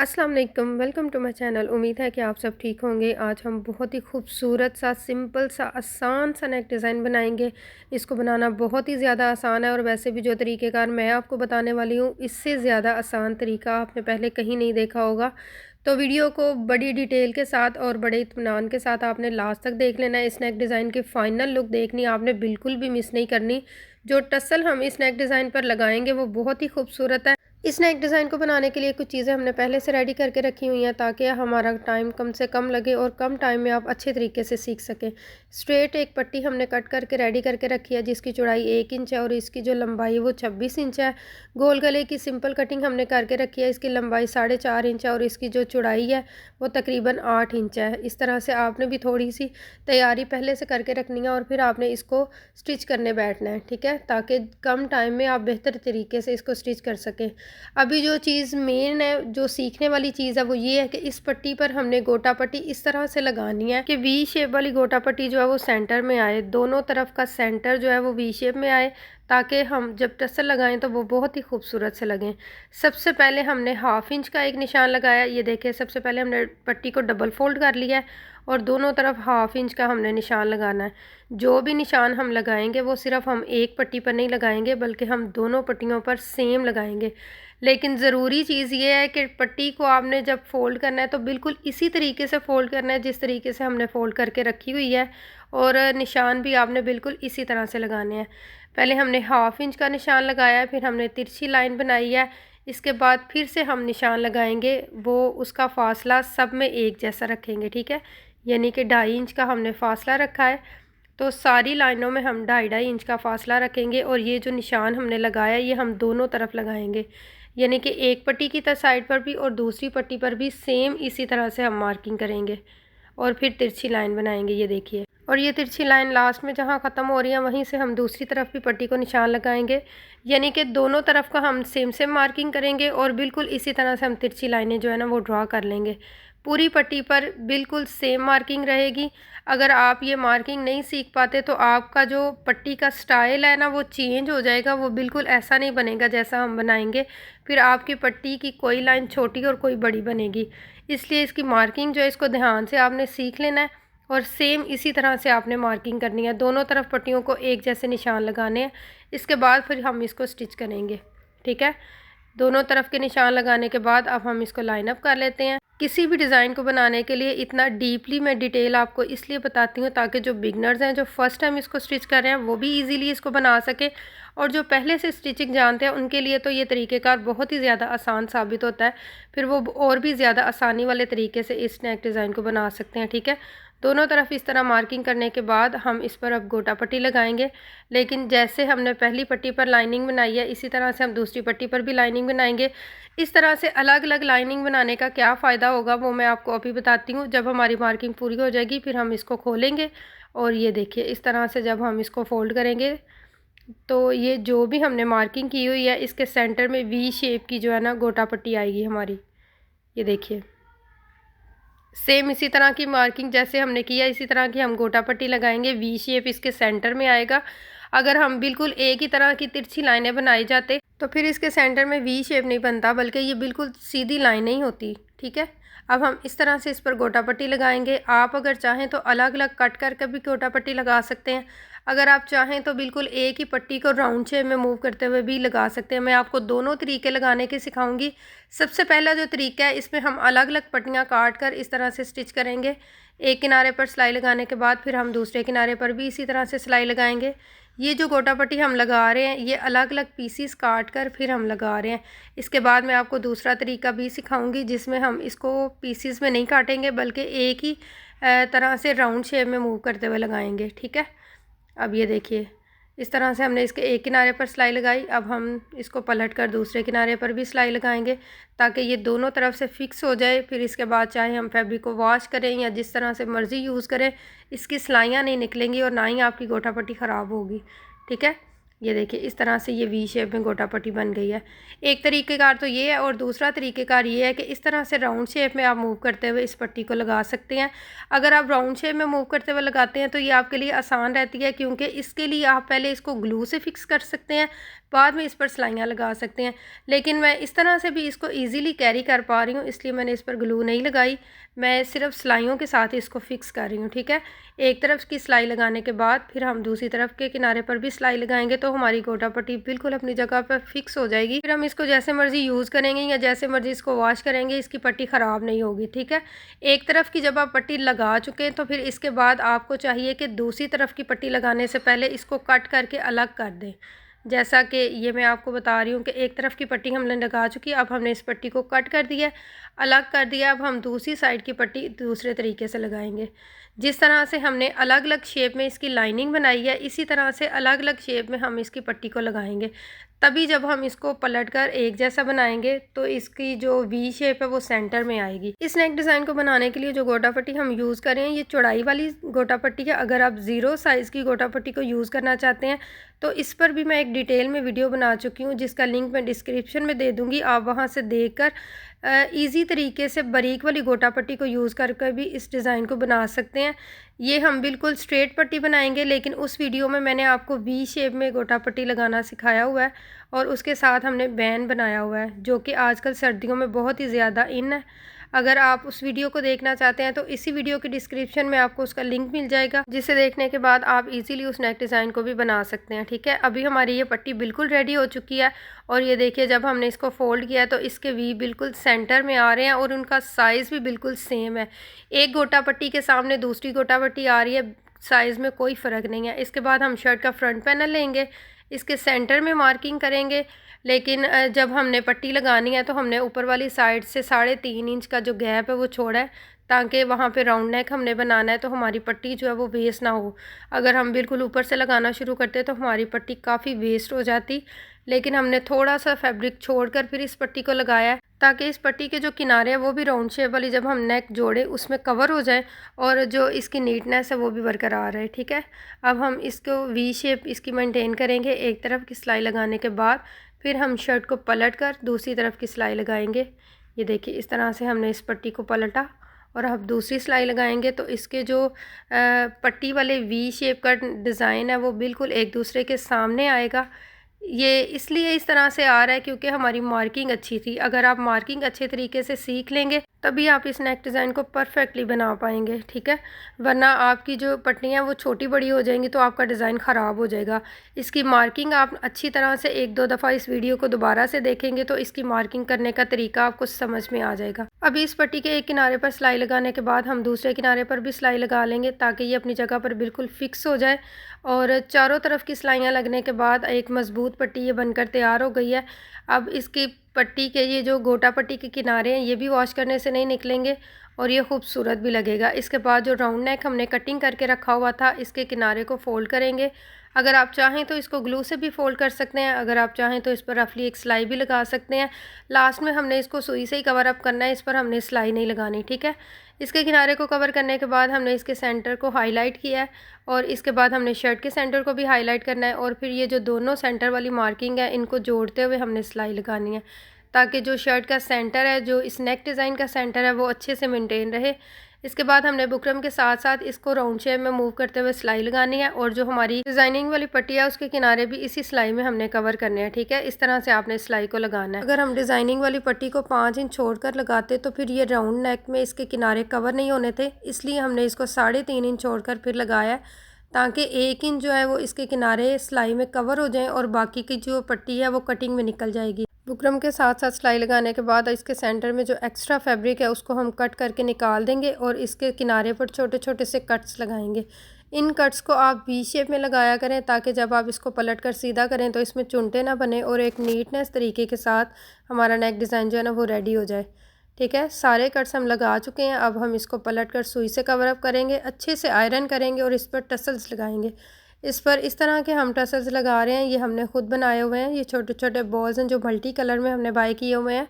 अस्सलाम वालेकुम, welcome to my channel. उम्मीद है कि आप सब ठीक होंगे। आज हम बहुत ही खूबसूरत सा, सिंपल सा, आसान सा नेक डिज़ाइन बनाएंगे। इसको बनाना बहुत ही ज़्यादा आसान है और वैसे भी जो तरीक़ेकार मैं आपको बताने वाली हूँ, इससे ज़्यादा आसान तरीका आपने पहले कहीं नहीं देखा होगा। तो वीडियो को बड़ी डिटेल के साथ और बड़े इत्मीनान के साथ आपने लास्ट तक देख लेना है। इस नेक डिज़ाइन की फ़ाइनल लुक देखनी आपने बिल्कुल भी मिस नहीं करनी। जो टसल हम इस नेक डिज़ाइन पर लगाएंगे वो बहुत ही खूबसूरत है। इस नेक डिज़ाइन को बनाने के लिए कुछ चीज़ें हमने पहले से रेडी करके रखी हुई हैं ताकि हमारा टाइम कम से कम लगे और कम टाइम में आप अच्छे तरीके से सीख सकें। स्ट्रेट एक पट्टी हमने कट करके रेडी करके रखी है जिसकी चौड़ाई 1 इंच है और इसकी जो लंबाई है वो 26 इंच है। गोल गले की सिंपल कटिंग हमने करके रखी है। इसकी लंबाई 4.5 इंच है और इसकी जो चौड़ाई है वो तकरीबन 8 इंच है। इस तरह से आपने भी थोड़ी सी तैयारी पहले से करके रखनी है और फिर आपने इसको स्टिच करने बैठना है, ठीक है, ताकि कम टाइम में आप बेहतर तरीके से इसको स्टिच कर सकें। अभी जो चीज़ मेन है, जो सीखने वाली चीज़ है, वो ये है कि इस पट्टी पर हमने गोटा पट्टी इस तरह से लगानी है कि वी शेप वाली गोटा पट्टी जो है वो सेंटर में आए। दोनों तरफ का सेंटर जो है वो वी शेप में आए ताकि हम जब टसल लगाएं तो वो बहुत ही खूबसूरत से लगें। सबसे पहले हमने 1/2 इंच का एक निशान लगाया। ये देखिए, सबसे पहले हमने पट्टी को डबल फोल्ड कर लिया है और दोनों तरफ 1/2 इंच का हमने निशान लगाना है। जो भी निशान हम लगाएंगे वो सिर्फ हम एक पट्टी पर नहीं लगाएंगे बल्कि हम दोनों पट्टियों पर सेम लगाएंगे। लेकिन ज़रूरी चीज़ ये है कि पट्टी को आपने जब फ़ोल्ड करना है तो बिल्कुल इसी तरीके से फ़ोल्ड करना है जिस तरीके से हमने फ़ोल्ड करके रखी हुई है और निशान भी आपने बिल्कुल इसी तरह से लगाने हैं। पहले हमने 1/2 इंच का निशान लगाया है, फिर हमने तिरछी लाइन बनाई है। इसके बाद फिर से हम निशान लगाएंगे, वो उसका फ़ासला सब में एक जैसा रखेंगे, ठीक है, यानी कि 2.5 इंच का हमने फ़ासला रखा है। तो सारी लाइनों में हम 2.5 इंच का फ़ासला रखेंगे और ये जो निशान हमने लगाया ये हम दोनों तरफ लगाएंगे, यानी कि एक पट्टी की साइड पर भी और दूसरी पट्टी पर भी सेम इसी तरह से हम मार्किंग करेंगे और फिर तिरछी लाइन बनाएंगे। ये देखिए, और ये तिरछी लाइन लास्ट में जहाँ ख़त्म हो रही है वहीं से हम दूसरी तरफ भी पट्टी को निशान लगाएंगे, यानी कि दोनों तरफ का हम सेम सेम मार्किंग करेंगे और बिल्कुल इसी तरह से हम तिरछी लाइनें जो है ना वो ड्रा कर लेंगे। पूरी पट्टी पर बिल्कुल सेम मार्किंग रहेगी। अगर आप ये मार्किंग नहीं सीख पाते तो आपका जो पट्टी का स्टाइल है ना वो चेंज हो जाएगा, वो बिल्कुल ऐसा नहीं बनेगा जैसा हम बनाएंगे। फिर आपकी पट्टी की कोई लाइन छोटी और कोई बड़ी बनेगी। इसलिए इसकी मार्किंग जो है इसको ध्यान से आपने सीख लेना है और सेम इसी तरह से आपने मार्किंग करनी है। दोनों तरफ पट्टियों को एक जैसे निशान लगाने हैं। इसके बाद फिर हम इसको स्टिच करेंगे, ठीक है। दोनों तरफ के निशान लगाने के बाद अब हम इसको लाइन अप कर लेते हैं। किसी भी डिज़ाइन को बनाने के लिए इतना डीपली मैं डिटेल आपको इसलिए बताती हूँ ताकि जो बिगनर्स हैं, जो फर्स्ट टाइम इसको स्टिच कर रहे हैं, वो भी इजीली इसको बना सके और जो पहले से स्टिचिंग जानते हैं उनके लिए तो ये तरीक़ेकार बहुत ही ज़्यादा आसान साबित होता है। फिर वो और भी ज़्यादा आसानी वाले तरीके से इस नेक डिज़ाइन को बना सकते हैं, ठीक है। दोनों तरफ इस तरह मार्किंग करने के बाद हम इस पर अब गोटा पट्टी लगाएंगे। लेकिन जैसे हमने पहली पट्टी पर लाइनिंग बनाई है इसी तरह से हम दूसरी पट्टी पर भी लाइनिंग बनाएंगे। इस तरह से अलग अलग लाइनिंग बनाने का क्या फ़ायदा होगा वो मैं आपको अभी बताती हूँ। जब हमारी मार्किंग पूरी हो जाएगी फिर हम इसको खोलेंगे और ये देखिए, इस तरह से जब हम इसको फोल्ड करेंगे तो ये जो भी हमने मार्किंग की हुई है इसके सेंटर में वी शेप की जो है ना गोटा पट्टी आएगी हमारी। ये देखिए, सेम इसी तरह की मार्किंग जैसे हमने किया इसी तरह की हम गोटा पट्टी लगाएंगे। वी शेप इसके सेंटर में आएगा। अगर हम बिल्कुल एक ही तरह की तिरछी लाइनें बनाई जाते तो फिर इसके सेंटर में वी शेप नहीं बनता बल्कि ये बिल्कुल सीधी लाइनें ही होती, ठीक है। अब हम इस तरह से इस पर गोटा पट्टी लगाएंगे। आप अगर चाहें तो अलग अलग कट करके भी गोटा पट्टी लगा सकते हैं। अगर आप चाहें तो बिल्कुल एक ही पट्टी को राउंड शेप में मूव करते हुए भी लगा सकते हैं। मैं आपको दोनों तरीके लगाने के सिखाऊंगी। सबसे पहला जो तरीका है इसमें हम अलग अलग पट्टियाँ काट कर इस तरह से स्टिच करेंगे। एक किनारे पर सिलाई लगाने के बाद फिर हम दूसरे किनारे पर भी इसी तरह से सिलाई लगाएंगे। ये जो गोटा पट्टी हम लगा रहे हैं ये अलग अलग पीसीस काट कर फिर हम लगा रहे हैं। इसके बाद मैं आपको दूसरा तरीका भी सिखाऊंगी जिसमें हम इसको पीसीस में नहीं काटेंगे बल्कि एक ही तरह से राउंड शेप में मूव करते हुए लगाएंगे, ठीक है। अब ये देखिए, इस तरह से हमने इसके एक किनारे पर सिलाई लगाई। अब हम इसको पलट कर दूसरे किनारे पर भी सिलाई लगाएंगे ताकि ये दोनों तरफ से फिक्स हो जाए। फिर इसके बाद चाहे हम फैब्रिक को वॉश करें या जिस तरह से मर्ज़ी यूज़ करें, इसकी सिलाइयाँ नहीं निकलेंगी और ना ही आपकी गोटा पट्टी ख़राब होगी, ठीक है। ये देखिए, इस तरह से ये वी शेप में गोटा पट्टी बन गई है। एक तरीक़ेकार तो ये है और दूसरा तरीक़ेकार ये है कि इस तरह से राउंड शेप में आप मूव करते हुए इस पट्टी को लगा सकते हैं। अगर आप राउंड शेप में मूव करते हुए लगाते हैं तो ये आपके लिए आसान रहती है क्योंकि इसके लिए आप पहले इसको ग्लू से फिक्स कर सकते हैं। बाद में इस पर सिलाइयाँ लगा सकते हैं। लेकिन मैं इस तरह से भी इसको ईज़िली कैरी कर पा रही हूँ, इसलिए मैंने इस पर ग्लू नहीं लगाई। मैं सिर्फ सिलाइयों के साथ ही इसको फ़िक्स कर रही हूँ, ठीक है। एक तरफ की सिलाई लगाने के बाद फिर हम दूसरी तरफ के किनारे पर भी सिलाई लगाएंगे, तो हमारी गोटा पट्टी बिल्कुल अपनी जगह पर फिक्स हो जाएगी। फिर हम इसको जैसे मर्ज़ी यूज़ करेंगे या जैसे मर्ज़ी इसको वॉश करेंगे, इसकी पट्टी ख़राब नहीं होगी, ठीक है। एक तरफ की जब आप पट्टी लगा चुके हैं तो फिर इसके बाद आपको चाहिए कि दूसरी तरफ की पट्टी लगाने से पहले इसको कट करके अलग कर दें। जैसा कि ये मैं आपको बता रही हूँ कि एक तरफ की पट्टी हमने लगा चुकी है, अब हमने इस पट्टी को कट कर दिया, अलग कर दिया। अब हम दूसरी साइड की पट्टी दूसरे तरीके से लगाएंगे। जिस तरह से हमने अलग अलग शेप में इसकी लाइनिंग बनाई है, इसी तरह से अलग अलग शेप में हम इसकी पट्टी को लगाएंगे। तभी जब हम इसको पलटकर एक जैसा बनाएंगे तो इसकी जो वी शेप है वो सेंटर में आएगी। इस नेक डिज़ाइन को बनाने के लिए जो गोटा पट्टी हम यूज़ कर रहे हैं, ये चौड़ाई वाली गोटा पट्टी है। अगर आप ज़ीरो साइज़ की गोटा पट्टी को यूज़ करना चाहते हैं तो इस पर भी मैं एक डिटेल में वीडियो बना चुकी हूँ, जिसका लिंक मैं डिस्क्रिप्शन में दे दूँगी। आप वहाँ से देखकर ईज़ी तरीके से बारीक वाली गोटा पट्टी को यूज़ करके भी इस डिज़ाइन को बना सकते हैं। ये हम बिल्कुल स्ट्रेट पट्टी बनाएंगे, लेकिन उस वीडियो में मैंने आपको वी शेप में गोटा पट्टी लगाना सिखाया हुआ है और उसके साथ हमने बैन बनाया हुआ है, जो कि आजकल सर्दियों में बहुत ही ज़्यादा इन है। अगर आप उस वीडियो को देखना चाहते हैं तो इसी वीडियो के डिस्क्रिप्शन में आपको उसका लिंक मिल जाएगा, जिसे देखने के बाद आप इजीली उस नेक डिज़ाइन को भी बना सकते हैं, ठीक है। अभी हमारी ये पट्टी बिल्कुल रेडी हो चुकी है और ये देखिए जब हमने इसको फोल्ड किया तो इसके वी बिल्कुल सेंटर में आ रहे हैं और उनका साइज़ भी बिल्कुल सेम है। एक गोटा पट्टी के सामने दूसरी गोटा पट्टी आ रही है, साइज़ में कोई फ़र्क नहीं है। इसके बाद हम शर्ट का फ्रंट पैनल लेंगे, इसके सेंटर में मार्किंग करेंगे। लेकिन जब हमने पट्टी लगानी है तो हमने ऊपर वाली साइड से 3.5 इंच का जो गैप है वो छोड़ा है, ताकि वहाँ पे राउंड नेक हमने बनाना है तो हमारी पट्टी जो है वो वेस्ट ना हो। अगर हम बिल्कुल ऊपर से लगाना शुरू करते तो हमारी पट्टी काफ़ी वेस्ट हो जाती। लेकिन हमने थोड़ा सा फैब्रिक छोड़कर फिर इस पट्टी को लगाया है, ताकि इस पट्टी के जो किनारे हैं वो भी राउंड शेप वाली जब हम नेक जोड़े उसमें कवर हो जाए और जो इसकी नीटनेस है वो भी बरकरार है, ठीक है। अब हम इसको वी शेप इसकी मेंटेन करेंगे। एक तरफ की सिलाई लगाने के बाद फिर हम शर्ट को पलट कर दूसरी तरफ की सिलाई लगाएंगे। ये देखिए इस तरह से हमने इस पट्टी को पलटा और अब दूसरी सिलाई लगाएंगे तो इसके जो पट्टी वाले वी शेप का डिज़ाइन है वो बिल्कुल एक दूसरे के सामने आएगा। ये इसलिए इस तरह से आ रहा है क्योंकि हमारी मार्किंग अच्छी थी। अगर आप मार्किंग अच्छे तरीके से सीख लेंगे तभी आप इस नेक डिज़ाइन को परफेक्टली बना पाएंगे, ठीक है। वरना आपकी जो पट्टियाँ वो छोटी बड़ी हो जाएंगी तो आपका डिज़ाइन ख़राब हो जाएगा। इसकी मार्किंग आप अच्छी तरह से एक दो दफ़ा इस वीडियो को दोबारा से देखेंगे तो इसकी मार्किंग करने का तरीका आपको समझ में आ जाएगा। अभी इस पट्टी के एक किनारे पर सिलाई लगाने के बाद हम दूसरे किनारे पर भी सिलाई लगा लेंगे, ताकि ये अपनी जगह पर बिल्कुल फिक्स हो जाए। और चारों तरफ की सिलाइयाँ लगने के बाद एक मज़बूत पट्टी ये बनकर तैयार हो गई है। अब इसकी पट्टी के ये जो गोटा पट्टी के किनारे हैं ये भी वॉश करने से नहीं निकलेंगे और ये खूबसूरत भी लगेगा। इसके बाद जो राउंड नेक हमने कटिंग करके रखा हुआ था, इसके किनारे को फ़ोल्ड करेंगे। अगर आप चाहें तो इसको ग्लू से भी फ़ोल्ड कर सकते हैं, अगर आप चाहें तो इस पर रफली एक सिलाई भी लगा सकते हैं। लास्ट में हमने इसको सुई से ही कवर अप करना है, इस पर हमने सिलाई नहीं लगानी, ठीक है। इसके किनारे को कवर करने के बाद हमने इसके सेंटर को हाईलाइट किया है और इसके बाद हमने शर्ट के सेंटर को भी हाईलाइट करना है और फिर ये जो दोनों सेंटर वाली मार्किंग है इनको जोड़ते हुए हमने सिलाई लगानी है, ताकि जो शर्ट का सेंटर है, जो इस नेक डिज़ाइन का सेंटर है, वो अच्छे से मेंटेन रहे। इसके बाद हमने बुकरम के साथ साथ इसको राउंड शेप में मूव करते हुए सिलाई लगानी है और जो हमारी डिज़ाइनिंग वाली पट्टी है उसके किनारे भी इसी सिलाई में हमने कवर करने हैं, ठीक है। इस तरह से आपने सिलाई को लगाना है। अगर हम डिज़ाइनिंग वाली पट्टी को 5 इंच छोड़कर लगाते तो फिर ये राउंड नेक में इसके किनारे कवर नहीं होने थे, इसलिए हमने इसको 3.5 इंच छोड़कर फिर लगाया, ताकि 1 इंच जो है वो इसके किनारे सिलाई में कवर हो जाए और बाकी की जो पट्टी है वो कटिंग में निकल जाएगी। बुकरम के साथ साथ सिलाई लगाने के बाद इसके सेंटर में जो एक्स्ट्रा फैब्रिक है उसको हम कट करके निकाल देंगे और इसके किनारे पर छोटे छोटे से कट्स लगाएंगे। इन कट्स को आप वी शेप में लगाया करें, ताकि जब आप इसको पलट कर सीधा करें तो इसमें चुनटे ना बने और एक नीटनेस तरीके के साथ हमारा नेक डिज़ाइन जो है ना वो रेडी हो जाए, ठीक है। सारे कट्स हम लगा चुके हैं। अब हम इसको पलट कर सुई से कवर अप करेंगे, अच्छे से आयरन करेंगे और इस पर टसल्स लगाएंगे। इस पर इस तरह के हम टसल्स लगा रहे हैं, ये हमने खुद बनाए हुए हैं। ये छोटे छोटे बॉल्स हैं जो मल्टी कलर में हमने बाय किए हुए हैं।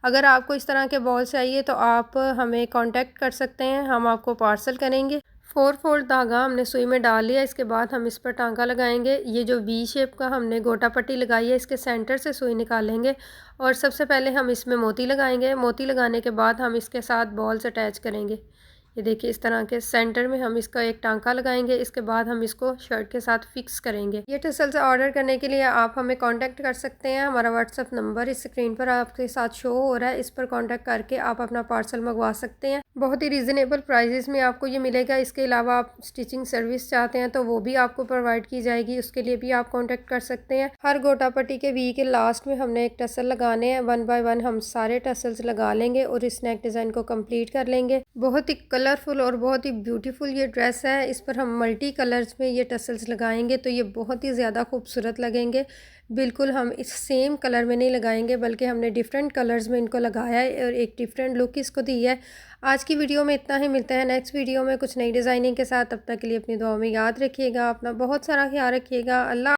अगर आपको इस तरह के बॉल्स चाहिए तो आप हमें कांटेक्ट कर सकते हैं, हम आपको पार्सल करेंगे। 4 फोल्ड धागा हमने सुई में डाल लिया। इसके बाद हम इस पर टांका लगाएंगे। ये जो वी शेप का हमने गोटा पट्टी लगाई है इसके सेंटर से सुई निकालेंगे और सबसे पहले हम इसमें मोती लगाएंगे। मोती लगाने के बाद हम इसके साथ बॉल्स अटैच करेंगे। ये देखिए इस तरह के सेंटर में हम इसका एक टांका लगाएंगे। इसके बाद हम इसको शर्ट के साथ फिक्स करेंगे। ये टसल्स ऑर्डर करने के लिए आप हमें कांटेक्ट कर सकते हैं। हमारा व्हाट्सअप नंबर इस स्क्रीन पर आपके साथ शो हो रहा है, इस पर कांटेक्ट करके आप अपना पार्सल मंगवा सकते हैं। बहुत ही रीज़नेबल प्राइजेस में आपको ये मिलेगा। इसके अलावा आप स्टिचिंग सर्विस चाहते हैं तो वो भी आपको प्रोवाइड की जाएगी, उसके लिए भी आप कांटेक्ट कर सकते हैं। हर गोटा पट्टी के वी के लास्ट में हमने एक टसल लगाने हैं। 1 बाय 1 हम सारे टसल्स लगा लेंगे और इस नेक डिज़ाइन को कंप्लीट कर लेंगे। बहुत ही कलरफुल और बहुत ही ब्यूटीफुल ये ड्रेस है। इस पर हम मल्टी कलर्स में ये टसल्स लगाएंगे तो ये बहुत ही ज़्यादा खूबसूरत लगेंगे। बिल्कुल हम इस सेम कलर में नहीं लगाएंगे, बल्कि हमने डिफरेंट कलर्स में इनको लगाया है और एक डिफरेंट लुक इसको दी है। आज की वीडियो में इतना ही। मिलते हैं नेक्स्ट वीडियो में कुछ नई डिज़ाइनिंग के साथ। तब तक के लिए अपनी दुआओं में याद रखिएगा। अपना बहुत सारा ख्याल रखिएगा। अल्लाह।